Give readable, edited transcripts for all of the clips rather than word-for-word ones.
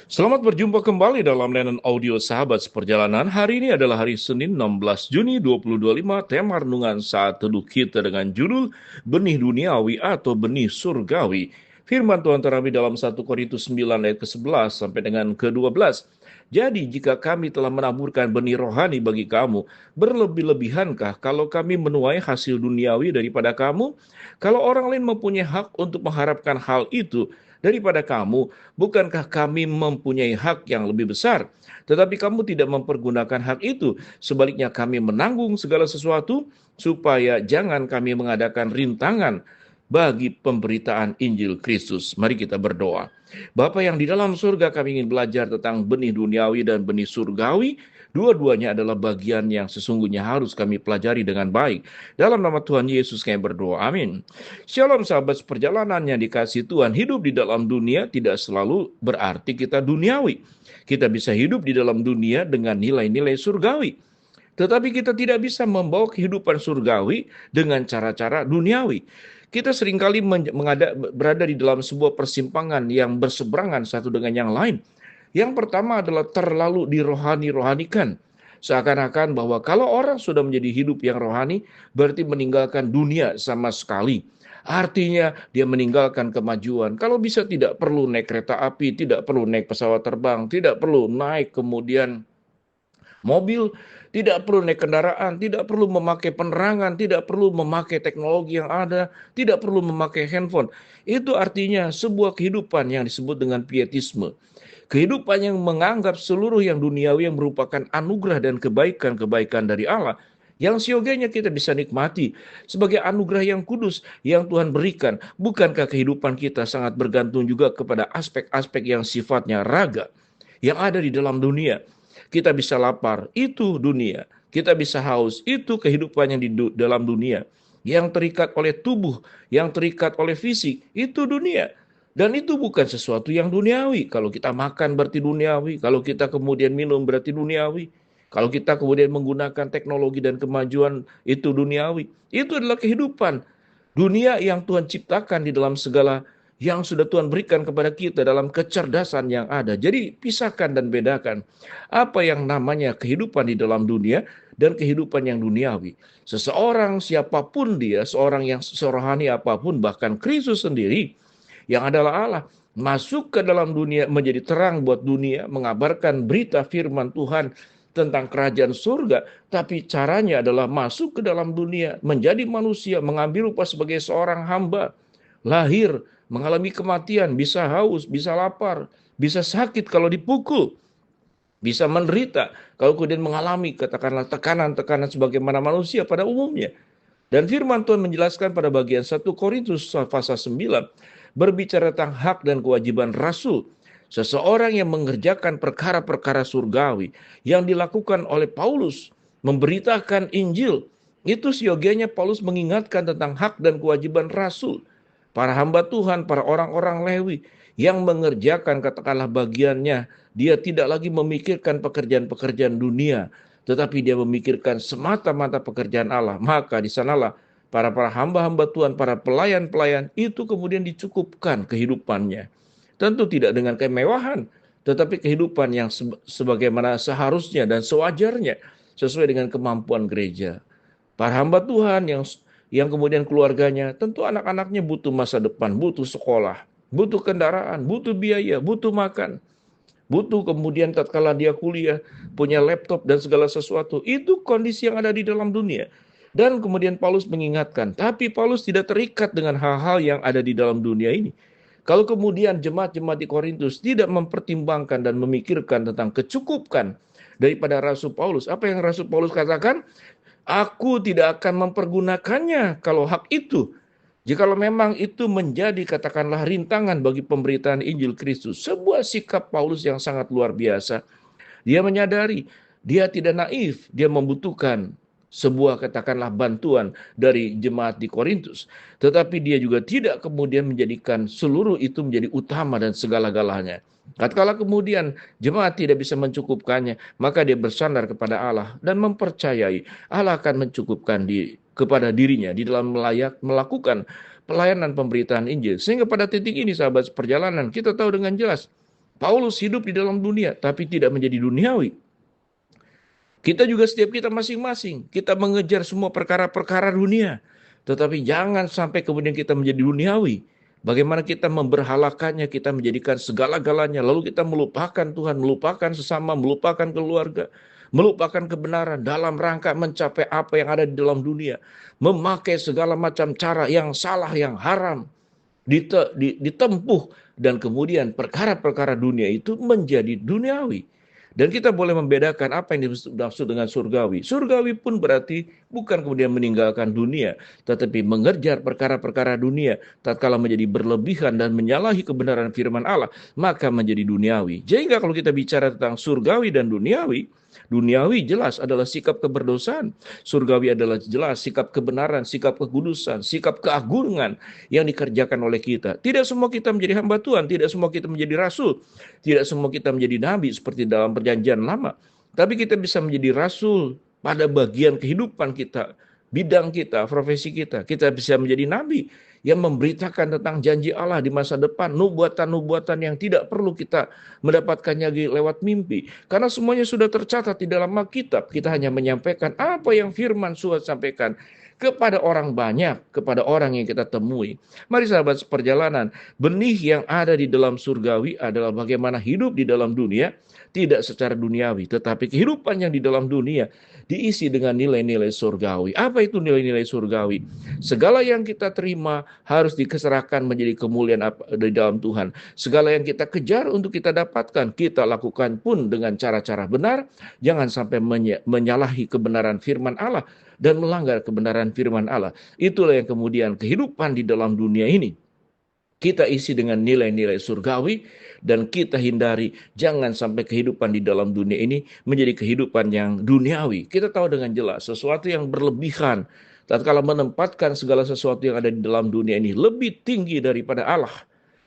Selamat berjumpa kembali dalam layanan audio Sahabat Seperjalanan. Hari ini adalah hari Senin 16 Juni 2025. Tema renungan saat teduh kita dengan judul Benih Duniawi atau Benih Surgawi. Firman Tuhan terambil dalam 1 Korintus 9 ayat ke-11 sampai dengan ke-12. Jadi jika kami telah menaburkan benih rohani bagi kamu, berlebih-lebihankah kalau kami menuai hasil duniawi daripada kamu? Kalau orang lain mempunyai hak untuk mengharapkan hal itu daripada kamu, bukankah kami mempunyai hak yang lebih besar? Tetapi kamu tidak mempergunakan hak itu. Sebaliknya kami menanggung segala sesuatu supaya jangan kami mengadakan rintangan bagi pemberitaan Injil Kristus. Mari kita berdoa. Bapa yang di dalam surga, kami ingin belajar tentang benih duniawi dan benih surgawi. Dua-duanya adalah bagian yang sesungguhnya harus kami pelajari dengan baik. Dalam nama Tuhan Yesus kami berdoa. Amin. Shalom sahabat perjalanan yang dikasihi Tuhan. Hidup di dalam dunia tidak selalu berarti kita duniawi. Kita bisa hidup di dalam dunia dengan nilai-nilai surgawi. Tetapi kita tidak bisa membawa kehidupan surgawi dengan cara-cara duniawi. Kita seringkali berada di dalam sebuah persimpangan yang berseberangan satu dengan yang lain. Yang pertama adalah terlalu dirohani-rohanikan. Seakan-akan bahwa kalau orang sudah menjadi hidup yang rohani, berarti meninggalkan dunia sama sekali. Artinya dia meninggalkan kemajuan. Kalau bisa tidak perlu naik kereta api, tidak perlu naik pesawat terbang, tidak perlu naik kemudian mobil, tidak perlu naik kendaraan, tidak perlu memakai penerangan, tidak perlu memakai teknologi yang ada, tidak perlu memakai handphone. Itu artinya sebuah kehidupan yang disebut dengan pietisme. Kehidupan yang menganggap seluruh yang duniawi yang merupakan anugerah dan kebaikan-kebaikan dari Allah, yang siogianya kita bisa nikmati sebagai anugerah yang kudus yang Tuhan berikan. Bukankah kehidupan kita sangat bergantung juga kepada aspek-aspek yang sifatnya raga yang ada di dalam dunia? Kita bisa lapar, itu dunia. Kita bisa haus, itu kehidupan yang di dalam dunia. Yang terikat oleh tubuh, yang terikat oleh fisik, itu dunia. Dan itu bukan sesuatu yang duniawi. Kalau kita makan berarti duniawi. Kalau kita kemudian minum berarti duniawi. Kalau kita kemudian menggunakan teknologi dan kemajuan itu duniawi. Itu adalah kehidupan dunia yang Tuhan ciptakan di dalam segala yang sudah Tuhan berikan kepada kita dalam kecerdasan yang ada. Jadi pisahkan dan bedakan apa yang namanya kehidupan di dalam dunia dan kehidupan yang duniawi. Seseorang siapapun dia, seorang yang serohani apapun, bahkan Kristus sendiri yang adalah Allah, masuk ke dalam dunia menjadi terang buat dunia, mengabarkan berita firman Tuhan tentang kerajaan surga, tapi caranya adalah masuk ke dalam dunia, menjadi manusia, mengambil rupa sebagai seorang hamba, lahir, mengalami kematian, bisa haus, bisa lapar, bisa sakit kalau dipukul, bisa menderita kalau kemudian mengalami katakanlah tekanan-tekanan sebagaimana manusia pada umumnya. Dan firman Tuhan menjelaskan pada bagian 1 Korintus pasal 9 berbicara tentang hak dan kewajiban rasul. Seseorang yang mengerjakan perkara-perkara surgawi yang dilakukan oleh Paulus, memberitakan Injil, itu siogianya Paulus mengingatkan tentang hak dan kewajiban rasul. Para hamba Tuhan, para orang-orang Lewi yang mengerjakan katakanlah bagiannya, dia tidak lagi memikirkan pekerjaan-pekerjaan dunia, tetapi dia memikirkan semata-mata pekerjaan Allah. Maka di sanalah para hamba-hamba Tuhan, para pelayan-pelayan itu kemudian dicukupkan kehidupannya. Tentu tidak dengan kemewahan, tetapi kehidupan yang sebagaimana seharusnya dan sewajarnya sesuai dengan kemampuan gereja. Para hamba Tuhan yang kemudian keluarganya, tentu anak-anaknya butuh masa depan, butuh sekolah, butuh kendaraan, butuh biaya, butuh makan. Butuh kemudian tatkala dia kuliah, punya laptop dan segala sesuatu. Itu kondisi yang ada di dalam dunia. Dan kemudian Paulus mengingatkan, tapi Paulus tidak terikat dengan hal-hal yang ada di dalam dunia ini. Kalau kemudian jemaat-jemaat di Korintus tidak mempertimbangkan dan memikirkan tentang kecukupan daripada Rasul Paulus, apa yang Rasul Paulus katakan? Aku tidak akan mempergunakannya kalau hak itu. Jikalau memang itu menjadi katakanlah rintangan bagi pemberitaan Injil Kristus, sebuah sikap Paulus yang sangat luar biasa. Dia menyadari, dia tidak naif, dia membutuhkan sebuah katakanlah bantuan dari jemaat di Korintus. Tetapi dia juga tidak kemudian menjadikan seluruh itu menjadi utama dan segala-galanya. Tatkala kemudian jemaat tidak bisa mencukupkannya, maka dia bersandar kepada Allah dan mempercayai Allah akan mencukupkan kepada dirinya di dalam melakukan pelayanan pemberitaan Injil. Sehingga pada titik ini sahabat perjalanan kita tahu dengan jelas Paulus hidup di dalam dunia, tapi tidak menjadi duniawi. Kita juga setiap kita masing-masing, kita mengejar semua perkara-perkara dunia. Tetapi jangan sampai kemudian kita menjadi duniawi. Bagaimana kita memberhalakannya, kita menjadikan segala-galanya. Lalu kita melupakan Tuhan, melupakan sesama, melupakan keluarga. Melupakan kebenaran dalam rangka mencapai apa yang ada di dalam dunia. Memakai segala macam cara yang salah, yang haram. Ditempuh. Dan kemudian perkara-perkara dunia itu menjadi duniawi. Dan kita boleh membedakan apa yang dimaksud dengan surgawi. Surgawi pun berarti bukan kemudian meninggalkan dunia, tetapi mengejar perkara-perkara dunia. Tatkala menjadi berlebihan dan menyalahi kebenaran firman Allah, maka menjadi duniawi. Sehingga kalau kita bicara tentang surgawi dan duniawi, duniawi jelas adalah sikap keberdosaan. Surgawi adalah jelas sikap kebenaran, sikap kekudusan, sikap keagungan yang dikerjakan oleh kita. Tidak semua kita menjadi hamba Tuhan, tidak semua kita menjadi rasul, tidak semua kita menjadi nabi seperti dalam perjanjian lama. Tapi kita bisa menjadi rasul pada bagian kehidupan kita, bidang kita, profesi kita. Kita bisa menjadi nabi yang memberitakan tentang janji Allah di masa depan, nubuatan-nubuatan yang tidak perlu kita mendapatkannya lewat mimpi. Karena semuanya sudah tercatat di dalam Alkitab. Kita hanya menyampaikan apa yang firman sudah sampaikan kepada orang banyak, kepada orang yang kita temui. Mari sahabat seperjalanan, benih yang ada di dalam surgawi adalah bagaimana hidup di dalam dunia, tidak secara duniawi, tetapi kehidupan yang di dalam dunia diisi dengan nilai-nilai surgawi. Apa itu nilai-nilai surgawi? Segala yang kita terima harus diserahkan menjadi kemuliaan di dalam Tuhan. Segala yang kita kejar untuk kita dapatkan, kita lakukan pun dengan cara-cara benar. Jangan sampai menyalahi kebenaran firman Allah dan melanggar kebenaran firman Allah. Itulah yang kemudian kehidupan di dalam dunia ini kita isi dengan nilai-nilai surgawi, dan kita hindari jangan sampai kehidupan di dalam dunia ini menjadi kehidupan yang duniawi. Kita tahu dengan jelas sesuatu yang berlebihan tatkala menempatkan segala sesuatu yang ada di dalam dunia ini lebih tinggi daripada Allah,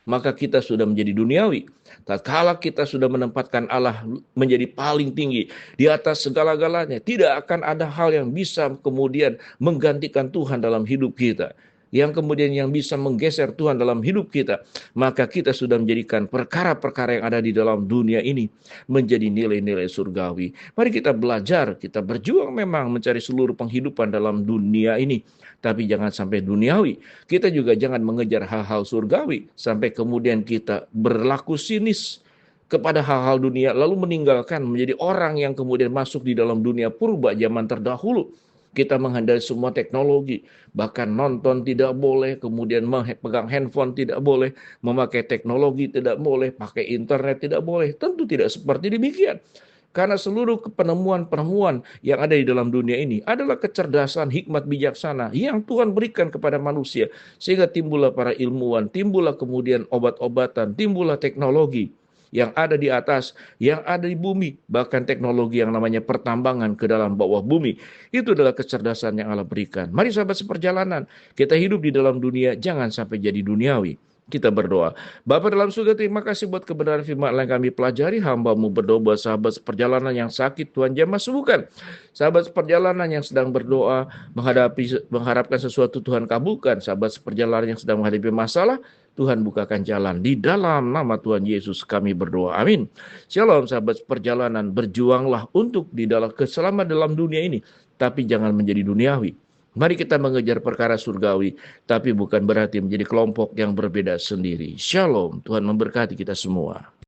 maka kita sudah menjadi duniawi. Tatkala kita sudah menempatkan Allah menjadi paling tinggi di atas segala-galanya, tidak akan ada hal yang bisa kemudian menggantikan Tuhan dalam hidup kita, yang kemudian yang bisa menggeser Tuhan dalam hidup kita. Maka kita sudah menjadikan perkara-perkara yang ada di dalam dunia ini menjadi nilai-nilai surgawi. Mari kita belajar, kita berjuang memang mencari seluruh penghidupan dalam dunia ini, tapi jangan sampai duniawi. Kita juga jangan mengejar hal-hal surgawi sampai kemudian kita berlaku sinis kepada hal-hal dunia, lalu meninggalkan menjadi orang yang kemudian masuk di dalam dunia purba zaman terdahulu. Kita menghandle semua teknologi, bahkan nonton tidak boleh, kemudian pegang handphone tidak boleh, memakai teknologi tidak boleh, pakai internet tidak boleh. Tentu tidak seperti demikian. Karena seluruh penemuan-penemuan yang ada di dalam dunia ini adalah kecerdasan, hikmat, bijaksana yang Tuhan berikan kepada manusia. Sehingga timbullah para ilmuwan, timbullah kemudian obat-obatan, timbullah teknologi yang ada di atas, yang ada di bumi, bahkan teknologi yang namanya pertambangan ke dalam bawah bumi. Itu adalah kecerdasan yang Allah berikan. Mari sahabat seperjalanan, kita hidup di dalam dunia, jangan sampai jadi duniawi. Kita berdoa. Bapa dalam surga, terima kasih buat kebenaran firman yang kami pelajari. Hamba-Mu berdoa buat sahabat seperjalanan yang sakit, Tuhan jamah sembuhkan. Sahabat seperjalanan yang sedang berdoa, mengharapkan sesuatu, Tuhan kabulkan. Sahabat seperjalanan yang sedang menghadapi masalah, Tuhan bukakan jalan. Di dalam nama Tuhan Yesus kami berdoa. Amin. Shalom sahabat perjalanan. Berjuanglah untuk di dalam keselamatan dalam dunia ini. Tapi jangan menjadi duniawi. Mari kita mengejar perkara surgawi. Tapi bukan berarti menjadi kelompok yang berbeda sendiri. Shalom. Tuhan memberkati kita semua.